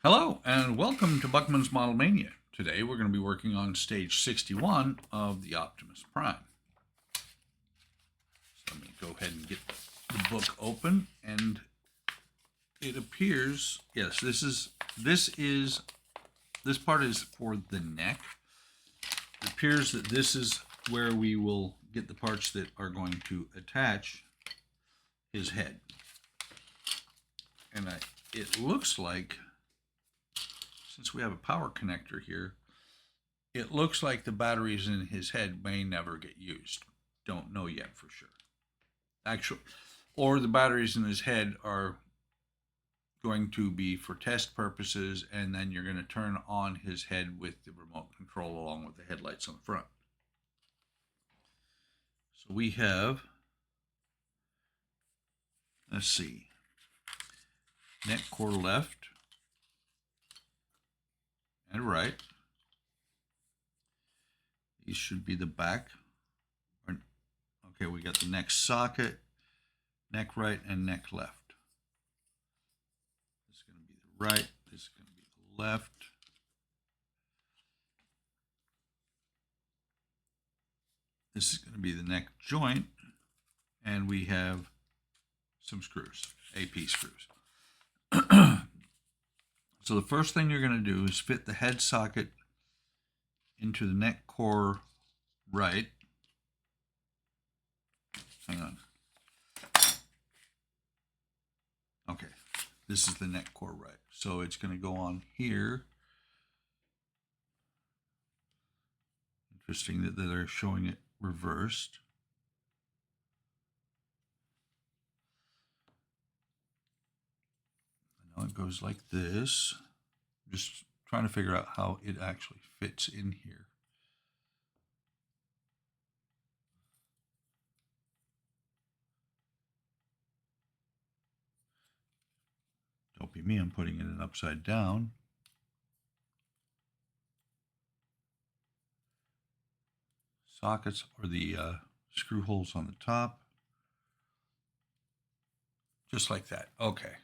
Hello and welcome to Buckman's Model Mania. Today we're going to be working on stage 61 of the Optimus Prime. So let me go ahead and get the book open, and it appears, yes, this part is for the neck. It appears that this is where we will get the parts that are going to attach his head. And it looks like, since we have a power connector here, it looks like the batteries in his head may never get used. Don't know yet for sure. Actually, or the batteries in his head are going to be for test purposes, and then you're going to turn on his head with the remote control along with the headlights on the front. So we have, let's see, neck core left and right. These should be the back. Okay, we got the neck socket, neck right, and neck left. This is going to be the right, this is going to be the left. This is going to be the neck joint, and we have some screws, AP screws. So the first thing you're going to do is fit the head socket into the neck core right. Hang on. Okay, this is the neck core right. So it's going to go on here. Interesting that they're showing it reversed. Now it goes like this. Just trying to figure out how it actually fits in here. Don't be me, I'm putting it in upside down. Sockets are the screw holes on the top. Just like that. Okay.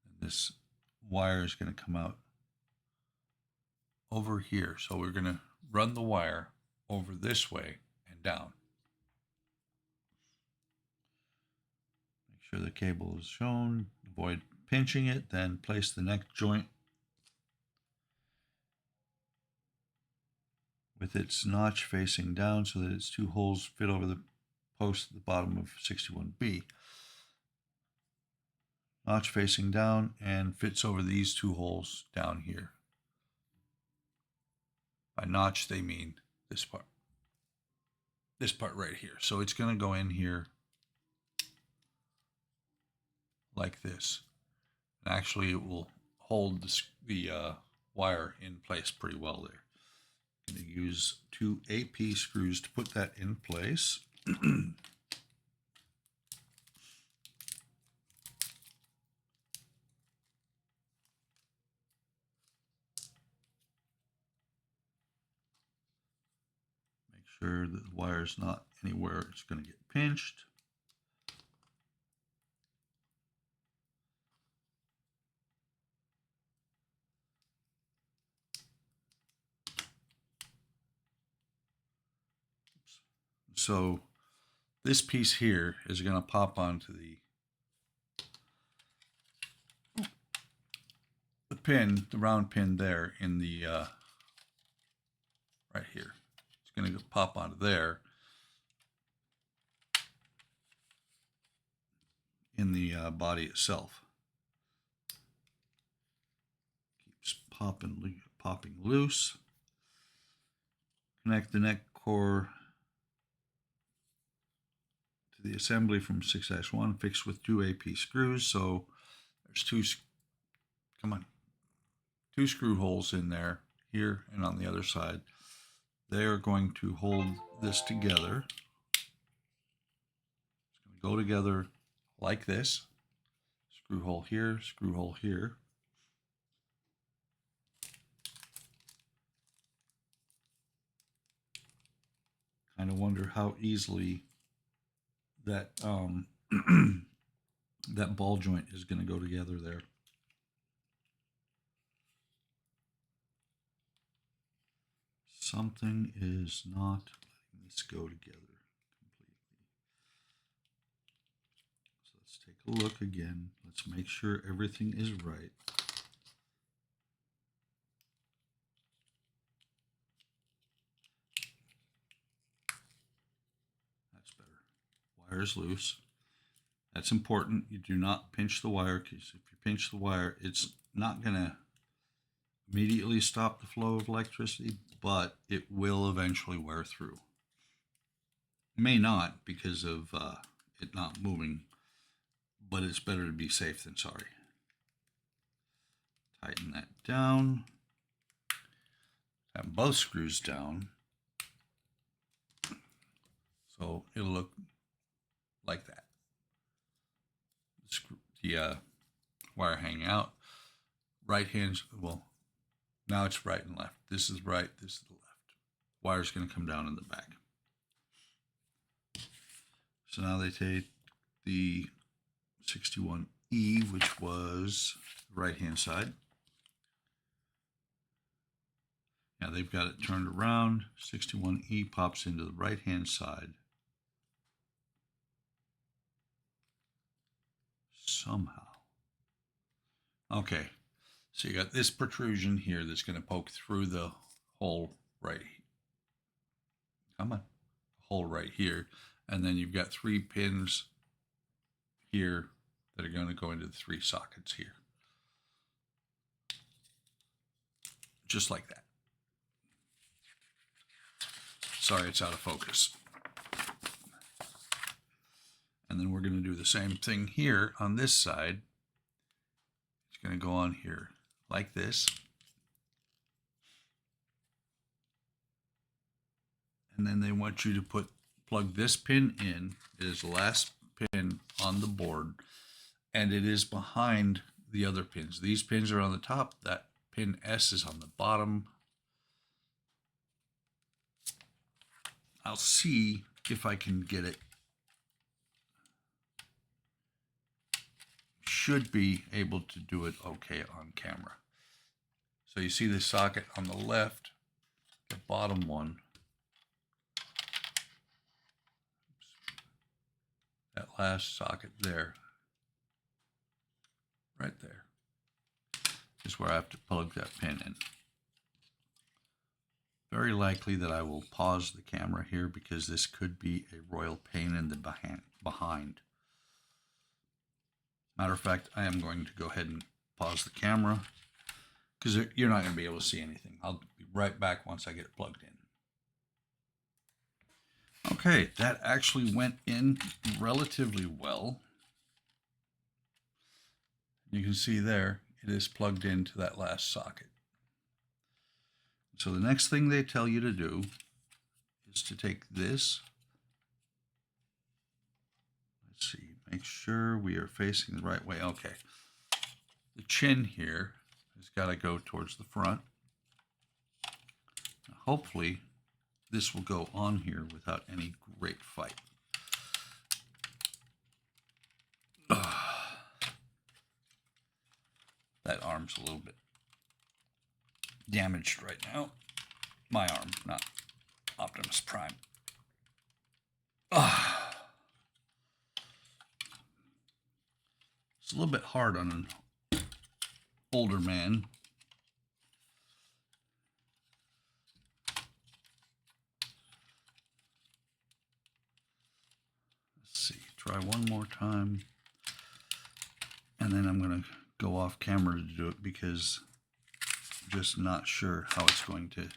And this wire is going to come out over here. So we're going to run the wire over this way and down. Make sure the cable is shown. Avoid pinching it. Then place the neck joint with its notch facing down so that its two holes fit over the post at the bottom of 61B. Notch facing down and fits over these two holes down here. By notch, they mean this part. This part right here. So it's going to go in here like this. And actually, it will hold the wire in place pretty well there. I'm going to use two AP screws to put that in place. Make sure that the wire is not anywhere it's going to get pinched. So this piece here is going to pop onto the pin, the round pin there in the right here. It's going to pop onto there in the body itself. Keeps popping loose. Connect the neck core to the assembly from 6-1, fixed with two AP screws. So there's two screw holes in there, here and on the other side. They are going to hold this together. It's going to go together like this. Screw hole here, screw hole here. Kind of wonder how easily that that ball joint is going to go together there. Something is not letting this go together completely. So let's take a look again. Let's make sure everything is right. That's better. Wire is loose. That's important. You do not pinch the wire, because if you pinch the wire, it's not going to immediately stop the flow of electricity, but it will eventually wear through. It may not because of it not moving, but it's better to be safe than sorry. Tighten that down. Have both screws down. So it'll look like that. The wire hanging out. Right hand, well, now it's right and left. This is right, this is the left. Wire's going to come down in the back. So now they take the 61E, which was the right hand side. Now they've got it turned around. 61E pops into the right hand side. Somehow. Okay, so you got this protrusion here that's going to poke through the hole right. Come on, hole right here, and then you've got 3 pins here that are going to go into the 3 sockets here, just like that. Sorry, it's out of focus. And then we're going to do the same thing here on this side. It's going to go on here like this. And then they want you to plug this pin in. It is the last pin on the board, and it is behind the other pins. These pins are on the top. That pin S is on the bottom. I'll see if I can get it. Should be able to do it okay on camera. So you see the socket on the left, the bottom one. That last socket there, right there, is where I have to plug that pin in. Very likely that I will pause the camera here because this could be a royal pain in the behind. Matter of fact, I am going to go ahead and pause the camera because you're not going to be able to see anything. I'll be right back once I get it plugged in. Okay, that actually went in relatively well. You can see there, it is plugged into that last socket. So the next thing they tell you to do is to take this. Let's see, make sure we are facing the right way. Okay, the chin here has got to go towards the front. Now, hopefully this will go on here without any great fight. That arm's a little bit damaged right now. My arm, not Optimus Prime. It's a little bit hard on an older man. Let's see, try one more time. And then I'm going to go off camera to do it because I'm just not sure how it's going to,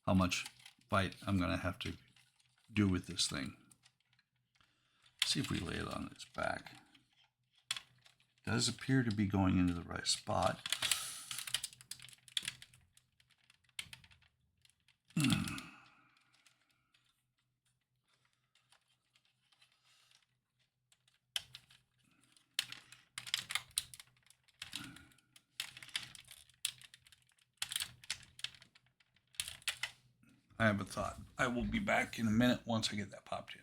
how much fight I'm going to have to do with this thing. Let's see if we lay it on its back. It does appear to be going into the right spot. I have a thought. I will be back in a minute once I get that popped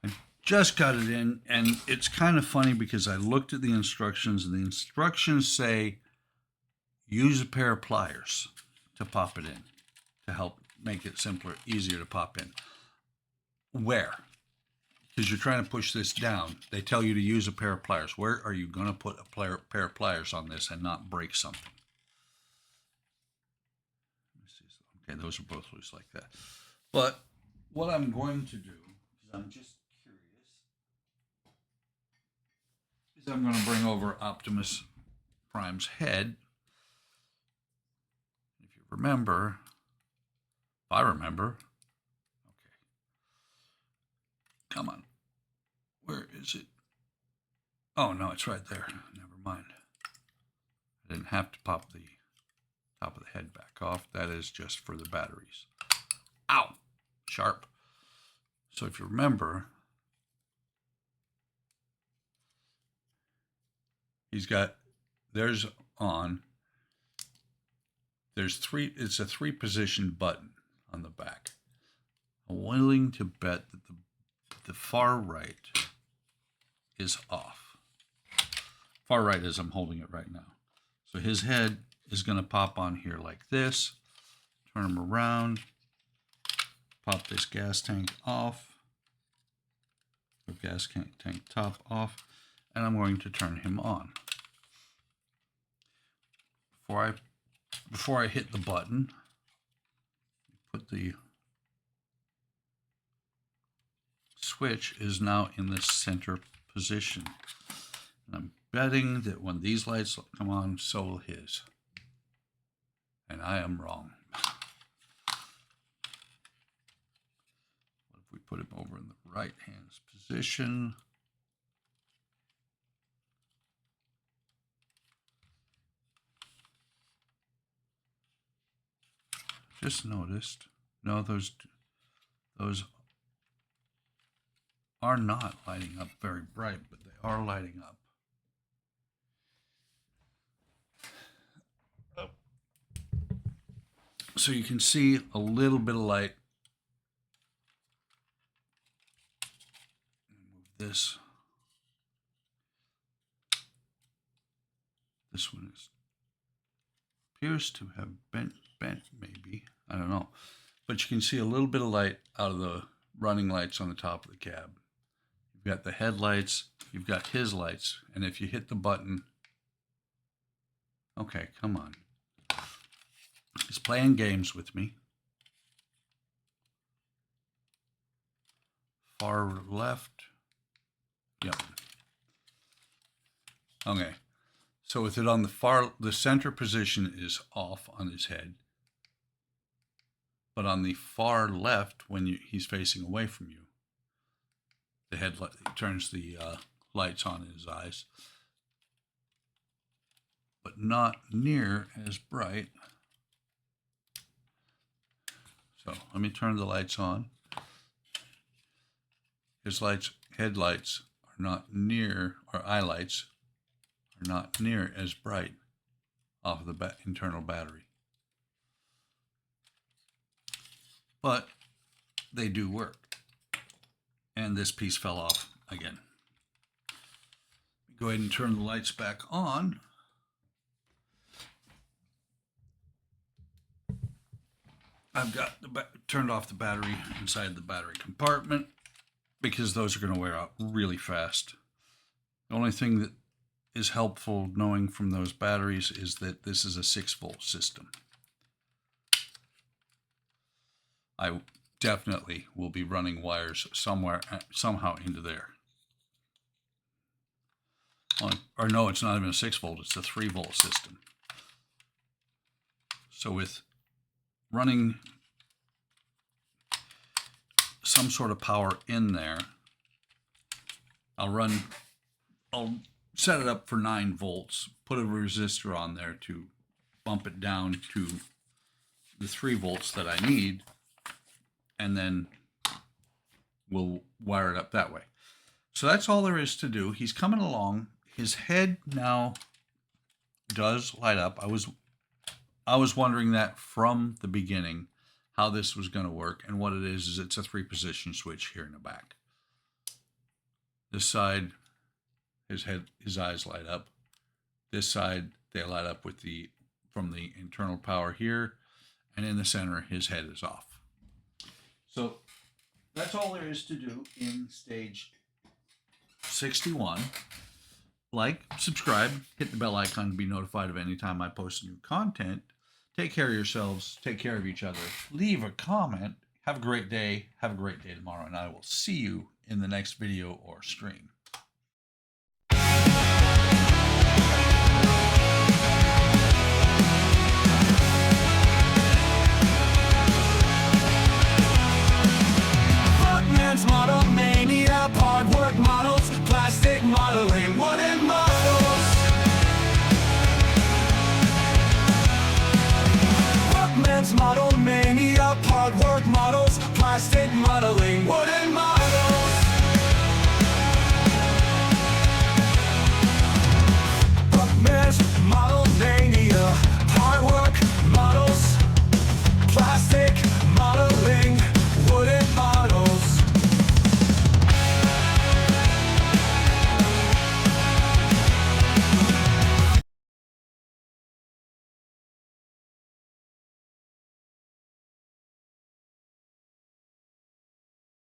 in. I just got it in, and it's kind of funny because I looked at the instructions, and the instructions say use a pair of pliers to pop it in to help make it simpler, easier to pop in. Where? Because you're trying to push this down, they tell you to use a pair of pliers. Where are you going to put a pair of pliers on this and not break something? Okay, those are both loose like that. But what I'm going to do, because I'm just curious, is I'm going to bring over Optimus Prime's head. If you remember, I remember. Okay. Come on. Where is it? Oh, no, it's right there. Never mind. I didn't have to pop the top of the head back off. That is just for the batteries. Ow! Sharp. So if you remember, he's got, there's on, there's three, it's a 3-position button on the back. I'm willing to bet that the far right is off. Far right as I'm holding it right now. So his head is going to pop on here like this. Turn him around. Pop this gas tank off. The gas tank top off. And I'm going to turn him on. Before I hit the button, put the switch is now in the center position. And I'm betting that when these lights come on, so will his. And I am wrong. What if we put him over in the right hand position? Just noticed. No, those are not lighting up very bright, but they are lighting up. So you can see a little bit of light. Move this. This one appears to have bent maybe. I don't know. But you can see a little bit of light out of the running lights on the top of the cab. You've got the headlights, you've got his lights, and if you hit the button, okay, come on. He's playing games with me. Far left. Yep. Okay. So with it on the center position is off on his head. But on the far left, when he's facing away from you, the headlight turns the lights on in his eyes. But not near as bright. So let me turn the lights on. His headlights are not near, or eye lights are not near as bright off of the internal battery. But they do work. And this piece fell off again. Go ahead and turn the lights back on. I've got turned off the battery inside the battery compartment because those are going to wear out really fast. The only thing that is helpful knowing from those batteries is that this is a 6-volt system. I definitely will be running wires somehow into there. Or no, it's not even a 6-volt, it's a 3-volt system. So with running some sort of power in there, I'll set it up for 9 volts, put a resistor on there to bump it down to the 3 volts that I need, and then we'll wire it up that way. So that's all there is to do. He's coming along. His head now does light up. I was wondering that from the beginning, how this was going to work, and what it is it's a 3-position switch here in the back. This side, his eyes light up. This side, they light up with from the internal power here. And in the center, his head is off. So that's all there is to do in stage 61. Like, subscribe, hit the bell icon to be notified of any time I post new content. Take care of yourselves. Take care of each other. Leave a comment. Have a great day. Have a great day tomorrow. And I will see you in the next video or stream. Model mania, hard work models, plastic modeling, wooden models. Workman's model mania, hard work models, plastic modeling, wooden models.